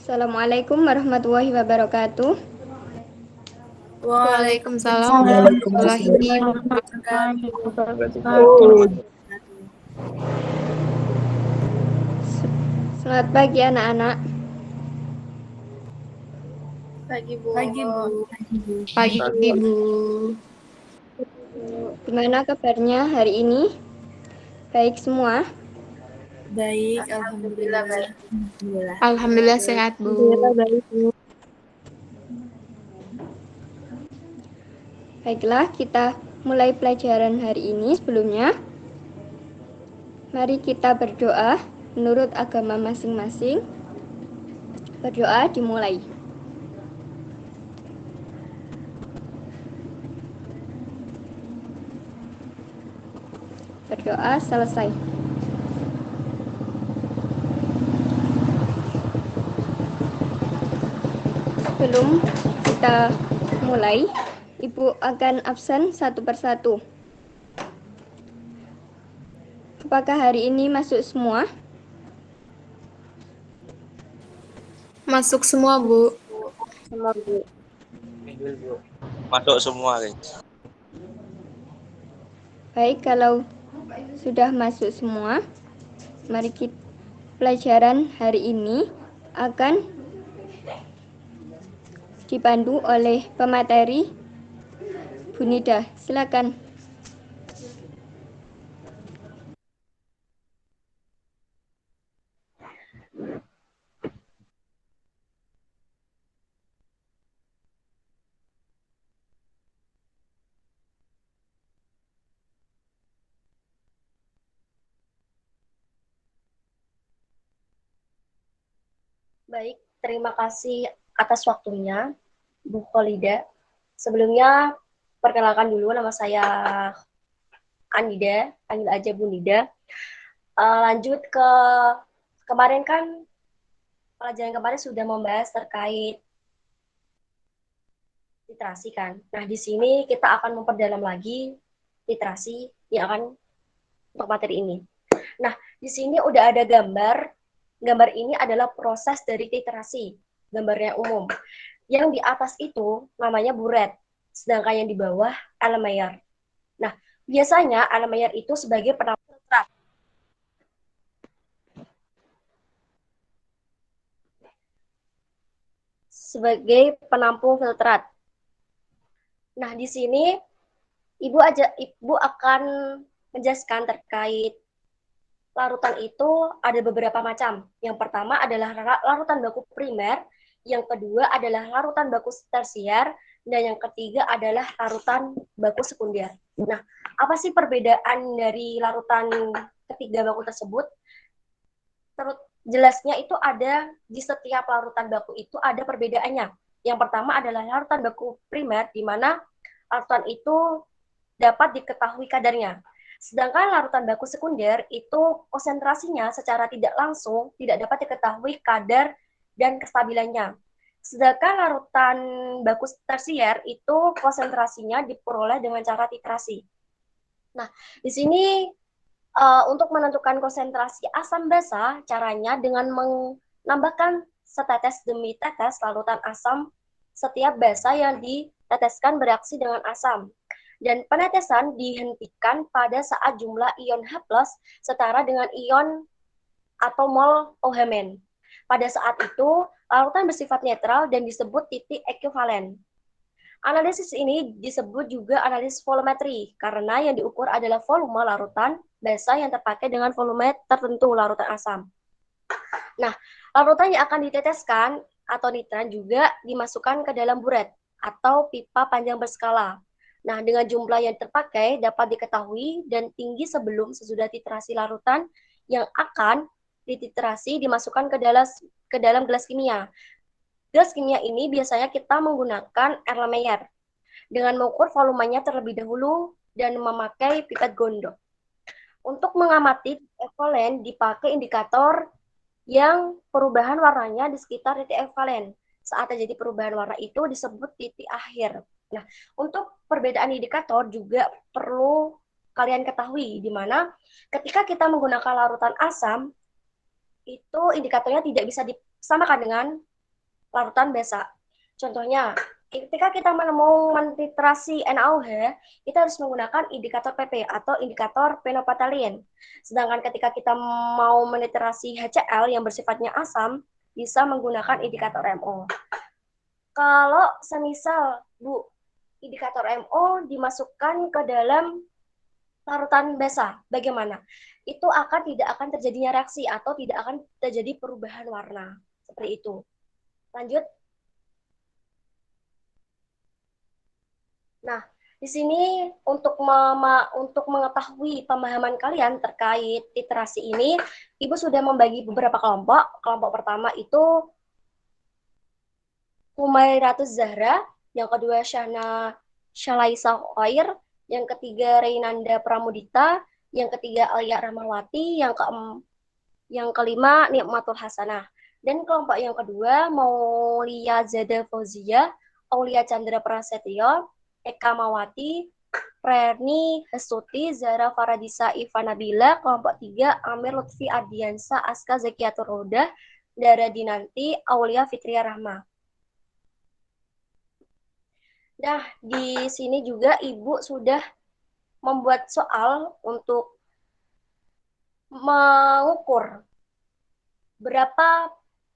Assalamualaikum warahmatullahi wabarakatuh. Waalaikumsalam warahmatullahi Waalaikumsalam wabarakatuh. warahmatullahi Selamat pagi anak-anak. Pagi, Bu. Pagi, Bu. Gimana kabarnya hari ini? Baik semua? Baik, alhamdulillah baik. Alhamdulillah sehat, Bu. Baiklah, kita mulai pelajaran hari ini. Sebelumnya, mari kita berdoa menurut agama masing-masing. Berdoa dimulai. Berdoa selesai. Sebelum kita mulai, Ibu akan absen satu persatu. Apakah hari ini masuk semua? Masuk semua, Bu. Masuk semua, guys. Baik, kalau sudah masuk semua, mari kita pelajaran hari ini akan dipandu oleh pemateri Bu Nida. Silakan. Baik, terima kasih atas waktunya, Bu Kholida. Sebelumnya, perkenalkan dulu nama saya Anida, panggil aja Bu Nida. Lanjut ke kemarin kan, pelajaran kemarin sudah membahas terkait literasi kan. Nah, di sini kita akan memperdalam lagi literasi yang akan untuk materi ini. Nah, di sini udah ada gambar. Gambar ini adalah proses dari literasi, gambarnya umum. Yang di atas itu namanya buret, sedangkan yang di bawah Erlenmeyer. Nah, biasanya Erlenmeyer itu sebagai penampung filtrat. Sebagai penampung filtrat. Nah, di sini Ibu akan menjelaskan terkait larutan itu ada beberapa macam. Yang pertama adalah larutan baku primer, yang kedua adalah larutan baku tersier, dan yang ketiga adalah larutan baku sekunder. Nah, apa sih perbedaan dari larutan ketiga baku tersebut? Jelasnya itu ada di setiap larutan baku itu ada perbedaannya. Yang pertama adalah larutan baku primer, di mana larutan itu dapat diketahui kadarnya. Sedangkan larutan baku sekunder itu konsentrasinya secara tidak langsung tidak dapat diketahui kadar dan kestabilannya. Sedangkan larutan baku tersier itu konsentrasinya diperoleh dengan cara titrasi. Nah, di sini untuk menentukan konsentrasi asam basa, caranya dengan menambahkan setetes demi tetes larutan asam setiap basa yang diteteskan bereaksi dengan asam. Dan penetesan dihentikan pada saat jumlah ion H+ setara dengan ion atau mol OH-. Pada saat itu, larutan bersifat netral dan disebut titik ekuivalen. Analisis ini disebut juga analisis volumetri, karena yang diukur adalah volume larutan basa yang terpakai dengan volume tertentu larutan asam. Nah, larutan yang akan diteteskan atau nitrat juga dimasukkan ke dalam buret atau pipa panjang berskala. Nah, dengan jumlah yang terpakai dapat diketahui dan tinggi sebelum sesudah titrasi larutan yang akan dititrasi dimasukkan ke dalam gelas kimia. Gelas kimia ini biasanya kita menggunakan Erlenmeyer dengan mengukur volumenya terlebih dahulu dan memakai pipet gondok. Untuk mengamati ekvivalen dipakai indikator yang perubahan warnanya di sekitar titik ekvivalen. Saat terjadi perubahan warna itu disebut titik akhir. Nah, untuk perbedaan indikator juga perlu kalian ketahui, di mana ketika kita menggunakan larutan asam, itu indikatornya tidak bisa disamakan dengan larutan basa. Contohnya, ketika kita mau mentitrasi NaOH, kita harus menggunakan indikator PP atau indikator phenolphthalein. Sedangkan ketika kita mau menitrasi HCl yang bersifatnya asam, bisa menggunakan indikator MO. Kalau semisal, Bu, indikator MO dimasukkan ke dalam larutan basa, bagaimana? Itu tidak akan terjadinya reaksi atau tidak akan terjadi perubahan warna. Seperti itu. Lanjut. Nah, di sini untuk mengetahui pemahaman kalian terkait literasi ini, Ibu sudah membagi beberapa kelompok. Kelompok pertama itu Humairatus Zahra, yang kedua Syahna Syalaisa Khair, yang ketiga Reinanda Pramudita, yang ketiga Alia Rahmawati, yang kelima Nikmatul Hasanah. Dan kelompok yang kedua Maulia Zada Fauzia, Aulia Chandra Prasetyo, Eka Mawati, Reni Hestuti, Zara Faradisa Ivanabila, kelompok 3 Amir Lutfi Ardiansa, Aska Zekiatur Roda, Dara Dinanti, Aulia Fitria Rahma. Nah, di sini juga Ibu sudah membuat soal untuk mengukur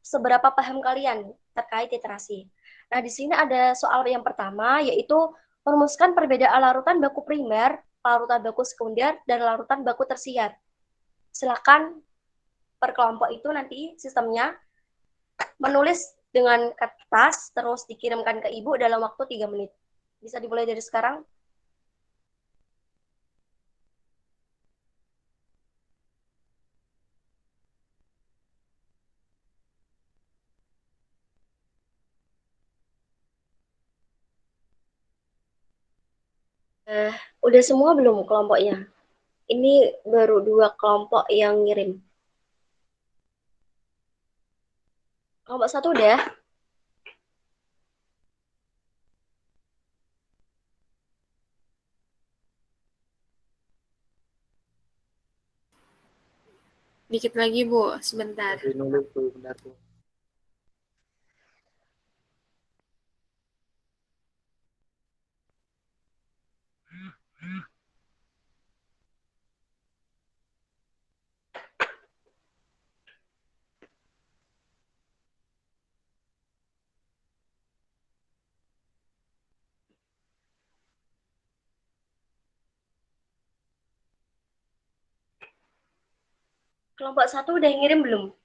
seberapa paham kalian terkait literasi. Nah, di sini ada soal yang pertama, yaitu merumuskan perbedaan larutan baku primer, larutan baku sekunder, dan larutan baku tersier. Silakan per kelompok itu nanti sistemnya menulis dengan kertas, terus dikirimkan ke Ibu dalam waktu 3 menit. Bisa dimulai dari sekarang. Udah semua belum kelompoknya? Ini baru 2 kelompok yang ngirim. Kelompok 1 udah? Dikit lagi, Bu. Sebentar. Nulis tuh, bentar tuh. Kelompok 1 udah ngirim belum?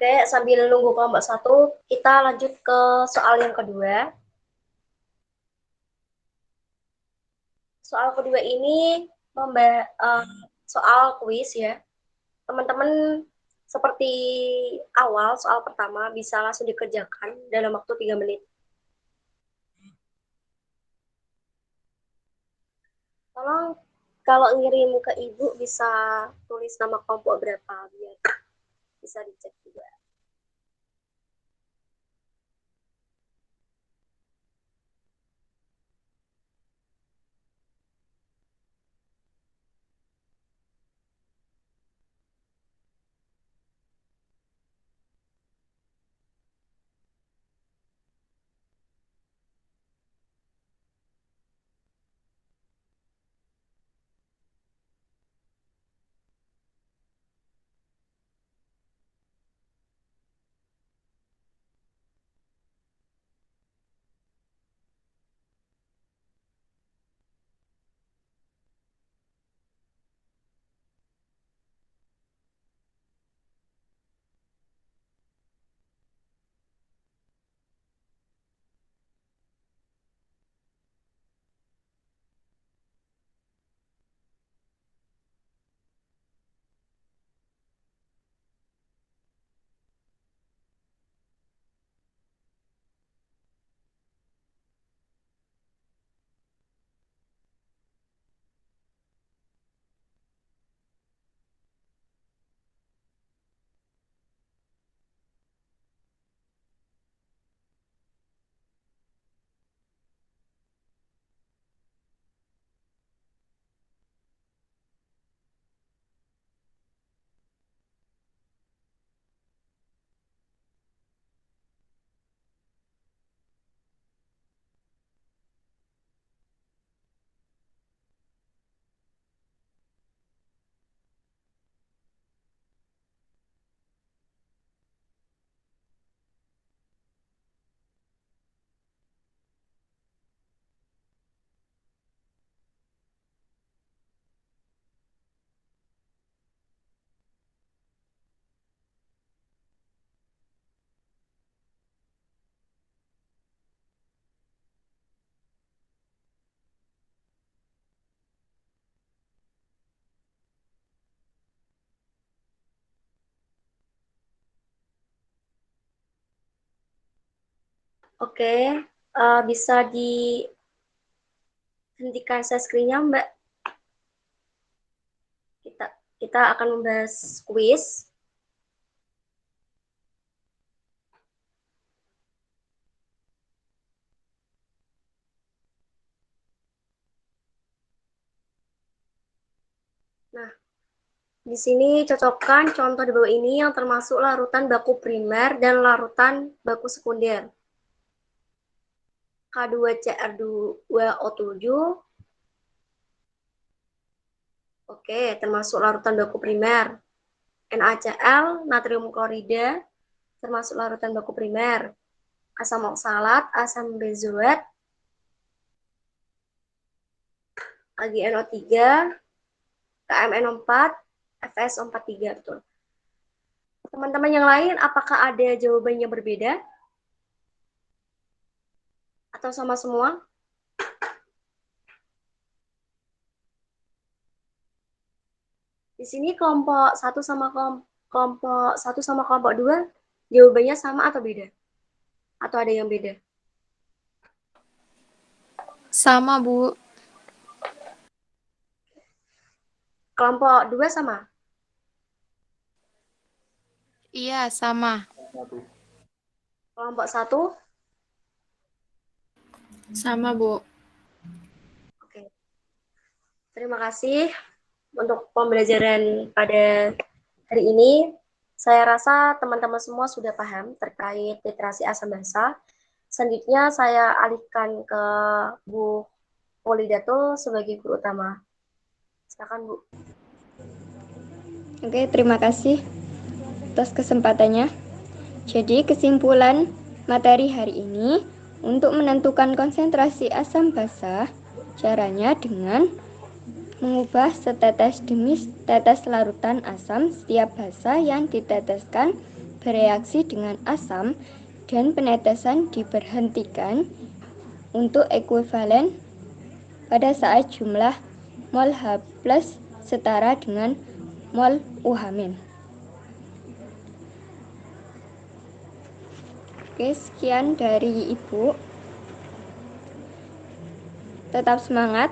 Oke, sambil nunggu kelompok 1, kita lanjut ke soal yang kedua. Soal kedua ini soal kuis ya. Teman-teman seperti awal soal pertama bisa langsung dikerjakan dalam waktu 3 menit. Tolong kalau ngirim ke Ibu bisa tulis nama kelompok berapa biar bisa dicek juga. Oke, bisa dihentikan share screen-nya, Mbak. Kita akan membahas kuis. Nah, di sini cocokkan contoh di bawah ini yang termasuk larutan baku primer dan larutan baku sekunder. K2CR2O7. Oke, termasuk larutan baku primer. NaCl, natrium klorida, termasuk larutan baku primer. Asam oksalat, asam benzoat, AgNO3, KMNO4, FeSO43, betul. Teman-teman yang lain, apakah ada jawaban yang berbeda? Atau sama semua? Di sini kelompok 1 sama kelompok 2 jawabannya sama atau beda? Atau ada yang beda? Sama, Bu. Kelompok 2 sama? Iya, sama. Kelompok 1? Sama, Bu. Oke. Terima kasih untuk pembelajaran pada hari ini. Saya rasa teman-teman semua sudah paham terkait literasi asam basa. Selanjutnya saya alihkan ke Bu Polidato sebagai guru utama. Silakan, Bu. Oke, terima kasih atas kesempatannya. Jadi kesimpulan materi hari ini, untuk menentukan konsentrasi asam basa, caranya dengan mengubah setetes demi tetes larutan asam setiap basa yang diteteskan bereaksi dengan asam dan penetesan diberhentikan untuk ekuivalen pada saat jumlah mol H+ setara dengan mol UH-. Oke, sekian dari Ibu. Tetap semangat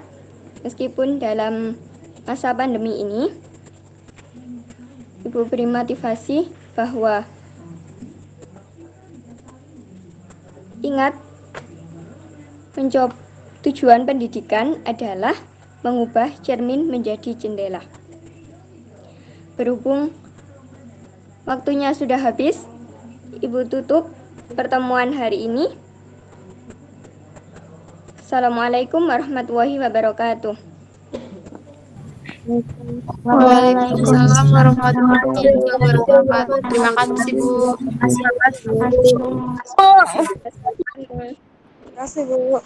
meskipun dalam masa pandemi ini. Ibu beri motivasi bahwa ingat, tujuan pendidikan adalah mengubah cermin menjadi jendela. Berhubung waktunya sudah habis, Ibu tutup pertemuan hari ini. Assalamualaikum warahmatullahi wabarakatuh. Waalaikumsalam warahmatullahi wabarakatuh. Terima kasih, Bu. Terima kasih, Bu.